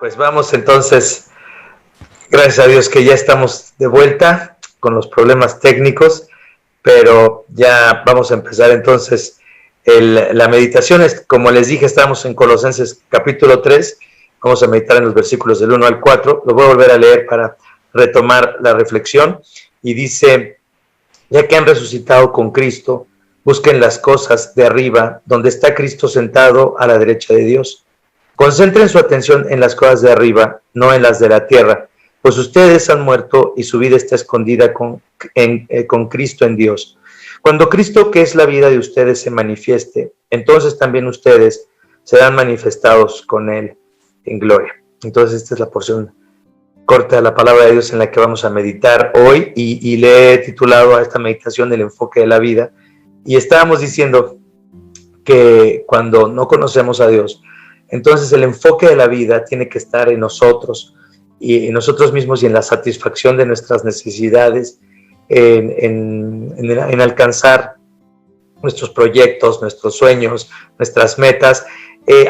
Pues vamos entonces, gracias a Dios que ya estamos de vuelta con los problemas técnicos, pero ya vamos a empezar entonces la meditación. Como les dije, estamos en Colosenses capítulo 3, vamos a meditar en los versículos del 1 al 4, lo voy a volver a leer para retomar la reflexión, y dice: ya que han resucitado con Cristo, busquen las cosas de arriba, donde está Cristo sentado a la derecha de Dios. Concentren su atención en las cosas de arriba, no en las de la tierra, pues ustedes han muerto y su vida está escondida con Cristo en Dios. Cuando Cristo, que es la vida de ustedes, se manifieste, entonces también ustedes serán manifestados con Él en gloria. Entonces esta es la porción corta de la palabra de Dios en la que vamos a meditar hoy, y le he titulado a esta meditación El enfoque de la vida. Y estábamos diciendo que cuando no conocemos a Dios, entonces el enfoque de la vida tiene que estar en nosotros y en nosotros mismos, y en la satisfacción de nuestras necesidades, en alcanzar nuestros proyectos, nuestros sueños, nuestras metas,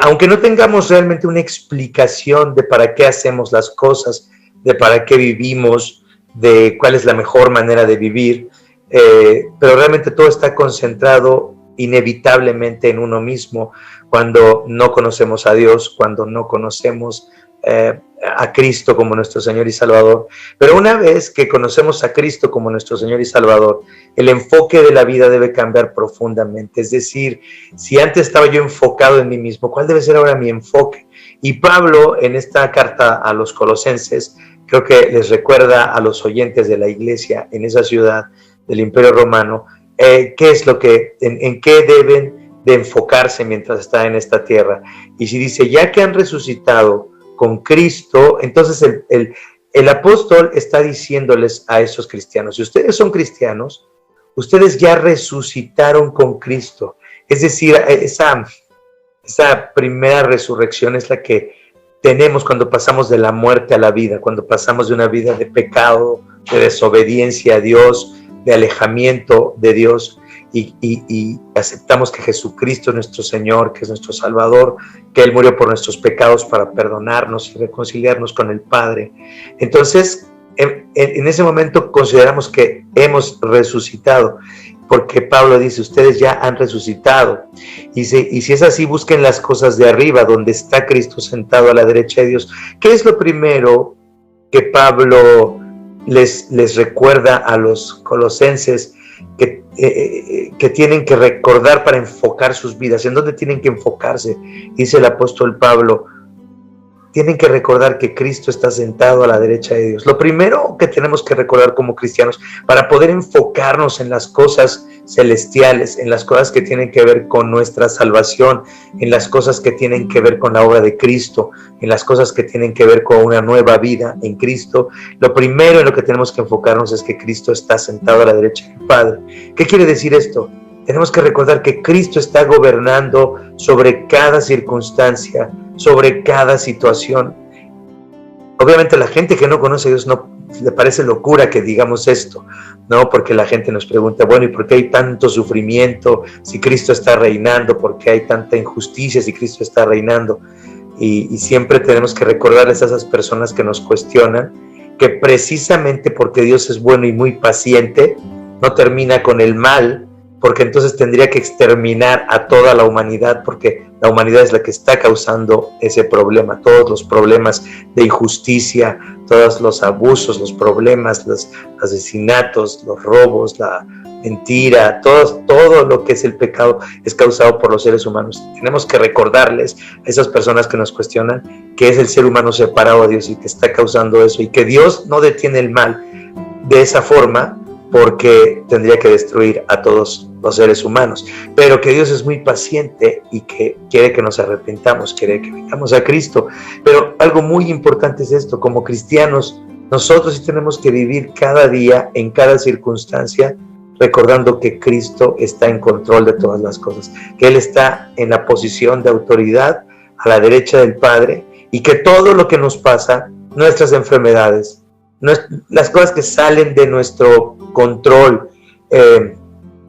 aunque no tengamos realmente una explicación de para qué hacemos las cosas, de para qué vivimos, de cuál es la mejor manera de vivir, pero realmente todo está concentrado inevitablemente en uno mismo cuando no conocemos a Dios, cuando no conocemos a Cristo como nuestro Señor y Salvador. Pero una vez que conocemos a Cristo como nuestro Señor y Salvador, el enfoque de la vida debe cambiar profundamente. Es decir, si antes estaba yo enfocado en mí mismo, ¿cuál debe ser ahora mi enfoque? Y Pablo, en esta carta a los Colosenses, creo que les recuerda a los oyentes de la iglesia en esa ciudad del Imperio Romano, qué es lo que, en qué deben de enfocarse mientras están en esta tierra. Y si dice, ya que han resucitado con Cristo, entonces el apóstol está diciéndoles a esos cristianos: si ustedes son cristianos, ustedes ya resucitaron con Cristo. Es decir, esa primera resurrección es la que tenemos cuando pasamos de la muerte a la vida, cuando pasamos de una vida de pecado, de desobediencia a Dios, de alejamiento de Dios, y aceptamos que Jesucristo es nuestro Señor, que es nuestro Salvador, que Él murió por nuestros pecados para perdonarnos y reconciliarnos con el Padre. Entonces, en ese momento consideramos que hemos resucitado, porque Pablo dice: ustedes ya han resucitado. Y si es así, busquen las cosas de arriba, donde está Cristo sentado a la derecha de Dios. ¿Qué es lo primero que Pablo les recuerda a los colosenses que tienen que recordar para enfocar sus vidas? ¿En dónde tienen que enfocarse? Dice el apóstol Pablo: tienen que recordar que Cristo está sentado a la derecha de Dios. Lo primero que tenemos que recordar como cristianos, para poder enfocarnos en las cosas celestiales, en las cosas que tienen que ver con nuestra salvación, en las cosas que tienen que ver con la obra de Cristo, en las cosas que tienen que ver con una nueva vida en Cristo, lo primero en lo que tenemos que enfocarnos es que Cristo está sentado a la derecha del Padre. ¿Qué quiere decir esto? Tenemos que recordar que Cristo está gobernando sobre cada circunstancia, sobre cada situación. Obviamente la gente que no conoce a Dios no le parece locura que digamos esto, ¿no? Porque la gente nos pregunta: bueno, ¿y por qué hay tanto sufrimiento si Cristo está reinando? ¿Por qué hay tanta injusticia si Cristo está reinando? Y siempre tenemos que recordarles a esas personas que nos cuestionan que precisamente porque Dios es bueno y muy paciente, no termina con el mal, porque entonces tendría que exterminar a toda la humanidad, porque la humanidad es la que está causando ese problema, todos los problemas de injusticia, todos los abusos, los problemas, los asesinatos, los robos, la mentira, todo lo que es el pecado es causado por los seres humanos. Tenemos que recordarles a esas personas que nos cuestionan que es el ser humano separado de Dios y que está causando eso, y que Dios no detiene el mal de esa forma, porque tendría que destruir a todos los seres humanos, pero que Dios es muy paciente y que quiere que nos arrepentamos, quiere que vengamos a Cristo. Pero algo muy importante es esto: como cristianos, nosotros sí tenemos que vivir cada día, en cada circunstancia, recordando que Cristo está en control de todas las cosas, que Él está en la posición de autoridad a la derecha del Padre, y que todo lo que nos pasa, nuestras enfermedades, las cosas que salen de nuestro control,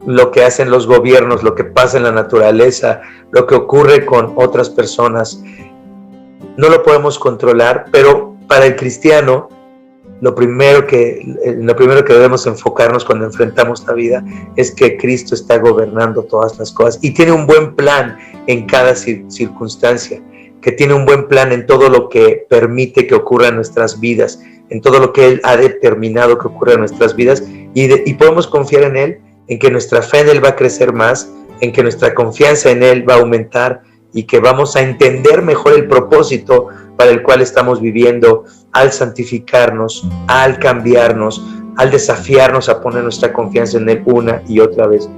lo que hacen los gobiernos, lo que pasa en la naturaleza, lo que ocurre con otras personas, no lo podemos controlar, pero para el cristiano lo primero que debemos enfocarnos cuando enfrentamos la vida es que Cristo está gobernando todas las cosas y tiene un buen plan en cada circunstancia, que tiene un buen plan en todo lo que permite que ocurra en nuestras vidas, en todo lo que Él ha determinado que ocurra en nuestras vidas, y podemos confiar en Él, en que nuestra fe en Él va a crecer más, en que nuestra confianza en Él va a aumentar y que vamos a entender mejor el propósito para el cual estamos viviendo al santificarnos, al cambiarnos, al desafiarnos a poner nuestra confianza en Él una y otra vez.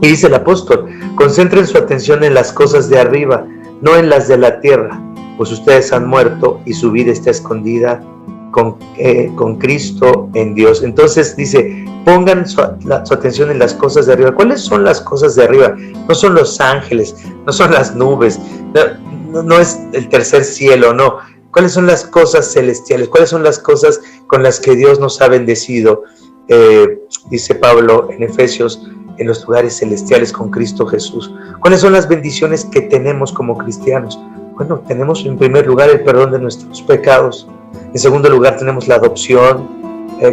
Y dice el apóstol, concentren su atención en las cosas de arriba, no en las de la tierra, pues ustedes han muerto y su vida está escondida con Cristo en Dios. Entonces dice, pongan su atención en las cosas de arriba. ¿Cuáles son las cosas de arriba? No son los ángeles, no son las nubes, no es el tercer cielo, no. ¿Cuáles son las cosas celestiales? ¿Cuáles son las cosas con las que Dios nos ha bendecido? Dice Pablo en Efesios, en los lugares celestiales con Cristo Jesús. ¿Cuáles son las bendiciones que tenemos como cristianos? Bueno, tenemos en primer lugar el perdón de nuestros pecados. En segundo lugar tenemos la adopción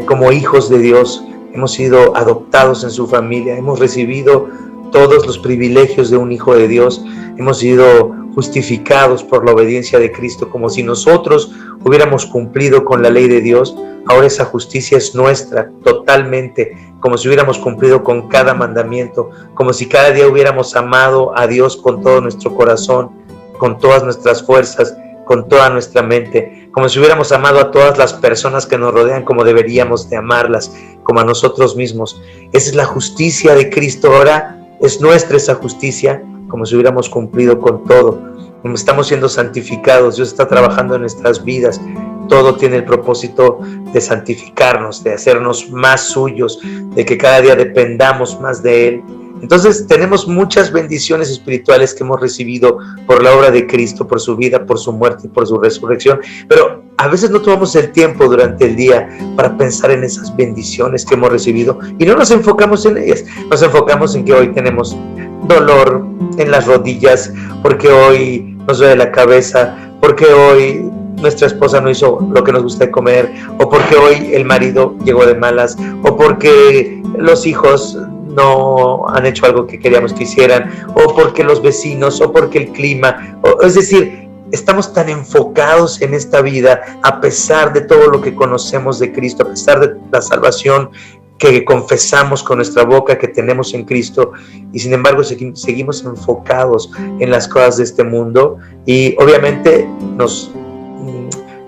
como hijos de Dios. Hemos sido adoptados en su familia, hemos recibido todos los privilegios de un hijo de Dios, hemos sido justificados por la obediencia de Cristo, como si nosotros hubiéramos cumplido con la ley de Dios. Ahora esa justicia es nuestra totalmente, como si hubiéramos cumplido con cada mandamiento, como si cada día hubiéramos amado a Dios con todo nuestro corazón, con todas nuestras fuerzas, con toda nuestra mente, como si hubiéramos amado a todas las personas que nos rodean como deberíamos de amarlas, como a nosotros mismos. Esa es la justicia de Cristo. Ahora es nuestra esa justicia, como si hubiéramos cumplido con todo. Como estamos siendo santificados, Dios está trabajando en nuestras vidas. Todo tiene el propósito de santificarnos, de hacernos más suyos, de que cada día dependamos más de Él. Entonces tenemos muchas bendiciones espirituales que hemos recibido por la obra de Cristo, por su vida, por su muerte y por su resurrección, pero a veces no tomamos el tiempo durante el día para pensar en esas bendiciones que hemos recibido y no nos enfocamos en ellas. Nos enfocamos en que hoy tenemos dolor en las rodillas, porque hoy nos duele la cabeza, porque hoy nuestra esposa no hizo lo que nos gusta de comer, o porque hoy el marido llegó de malas, o porque los hijos no han hecho algo que queríamos que hicieran, o porque los vecinos, o porque el clima, es decir, estamos tan enfocados en esta vida, a pesar de todo lo que conocemos de Cristo, a pesar de la salvación que confesamos con nuestra boca que tenemos en Cristo, y sin embargo seguimos enfocados en las cosas de este mundo, y obviamente nos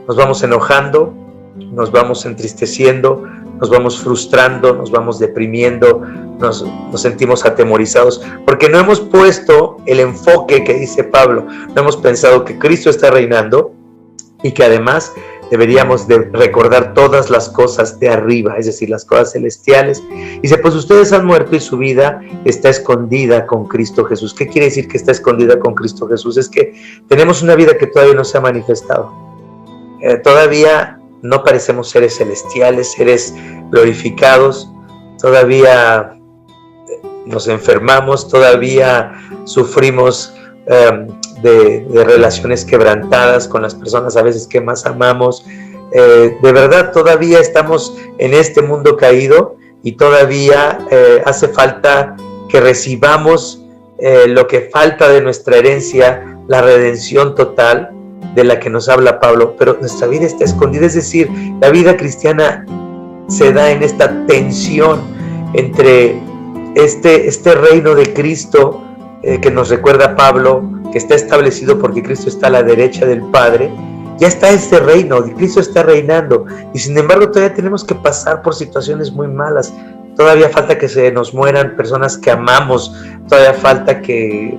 vamos enojando, nos vamos entristeciendo, nos vamos frustrando, nos vamos deprimiendo, nos sentimos atemorizados, porque no hemos puesto el enfoque que dice Pablo, no hemos pensado que Cristo está reinando y que además deberíamos de recordar todas las cosas de arriba, es decir, las cosas celestiales. Dice, pues ustedes han muerto y su vida está escondida con Cristo Jesús. ¿Qué quiere decir que está escondida con Cristo Jesús? Es que tenemos una vida que todavía no se ha manifestado. Todavía no parecemos seres celestiales, seres glorificados, todavía nos enfermamos, todavía sufrimos de relaciones quebrantadas con las personas a veces que más amamos. De verdad, todavía estamos en este mundo caído y todavía hace falta que recibamos lo que falta de nuestra herencia, la redención total de la que nos habla Pablo, pero nuestra vida está escondida, es decir, la vida cristiana se da en esta tensión entre este reino de Cristo que nos recuerda Pablo, que está establecido porque Cristo está a la derecha del Padre. Ya está este reino, Cristo está reinando, y sin embargo todavía tenemos que pasar por situaciones muy malas. Todavía falta que se nos mueran personas que amamos, todavía falta que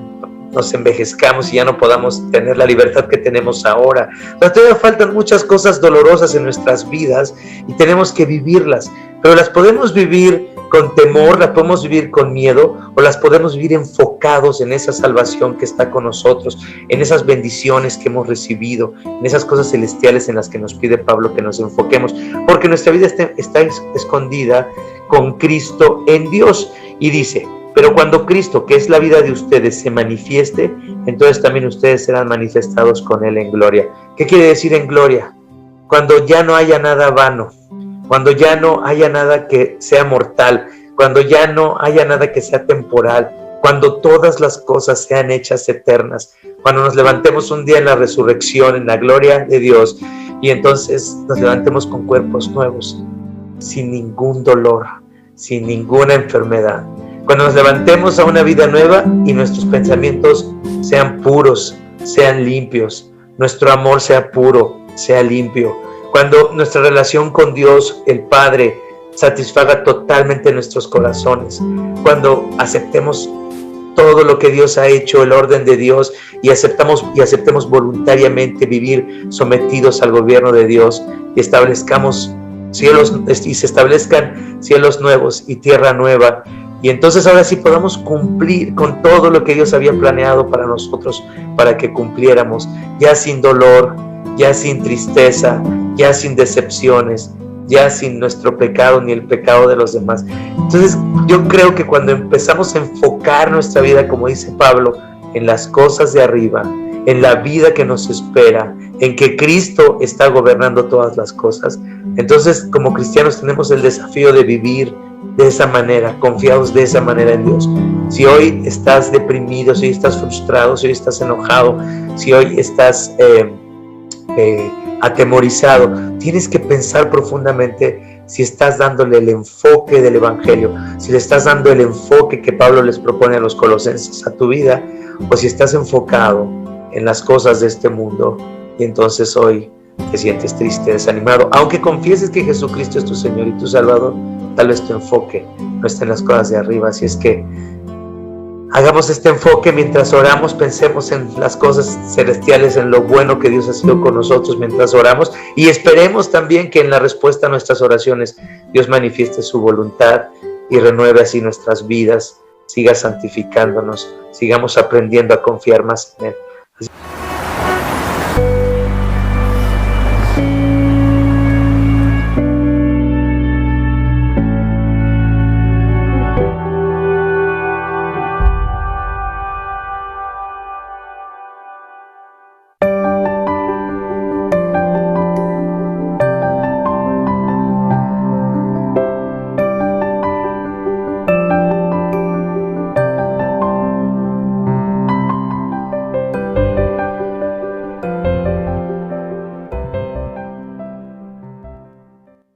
nos envejezcamos y ya no podamos tener la libertad que tenemos ahora. Pero todavía faltan muchas cosas dolorosas en nuestras vidas y tenemos que vivirlas, pero las podemos vivir con temor, las podemos vivir con miedo, o las podemos vivir enfocados en esa salvación que está con nosotros, en esas bendiciones que hemos recibido, en esas cosas celestiales en las que nos pide Pablo que nos enfoquemos, porque nuestra vida está escondida con Cristo en Dios. Y dice, pero cuando Cristo, que es la vida de ustedes, se manifieste, entonces también ustedes serán manifestados con Él en gloria. ¿Qué quiere decir en gloria? Cuando ya no haya nada vano, cuando ya no haya nada que sea mortal, cuando ya no haya nada que sea temporal, cuando todas las cosas sean hechas eternas, cuando nos levantemos un día en la resurrección, en la gloria de Dios, y entonces nos levantemos con cuerpos nuevos, sin ningún dolor, sin ninguna enfermedad. Cuando nos levantemos a una vida nueva y nuestros pensamientos sean puros, sean limpios, nuestro amor sea puro, sea limpio. Cuando nuestra relación con Dios, el Padre, satisfaga totalmente nuestros corazones. Cuando aceptemos todo lo que Dios ha hecho, el orden de Dios, y aceptemos voluntariamente vivir sometidos al gobierno de Dios y establezcamos cielos, y se establezcan cielos nuevos y tierra nueva. Y entonces ahora sí podamos cumplir con todo lo que Dios había planeado para nosotros, para que cumpliéramos, ya sin dolor, ya sin tristeza, ya sin decepciones, ya sin nuestro pecado ni el pecado de los demás. Entonces yo creo que cuando empezamos a enfocar nuestra vida, como dice Pablo, en las cosas de arriba, en la vida que nos espera, en que Cristo está gobernando todas las cosas, entonces como cristianos tenemos el desafío de vivir de esa manera, confiados de esa manera en Dios. Si hoy estás deprimido, si hoy estás frustrado, si hoy estás enojado, si hoy estás atemorizado, tienes que pensar profundamente si estás dándole el enfoque del Evangelio, si le estás dando el enfoque que Pablo les propone a los colosenses a tu vida, o si estás enfocado en las cosas de este mundo y entonces hoy te sientes triste, desanimado. Aunque confieses que Jesucristo es tu Señor y tu Salvador, tal vez tu enfoque no está en las cosas de arriba. Así es que hagamos este enfoque mientras oramos, pensemos en las cosas celestiales, en lo bueno que Dios ha sido con nosotros mientras oramos, y esperemos también que en la respuesta a nuestras oraciones Dios manifieste su voluntad y renueve así nuestras vidas, siga santificándonos, sigamos aprendiendo a confiar más en Él. Así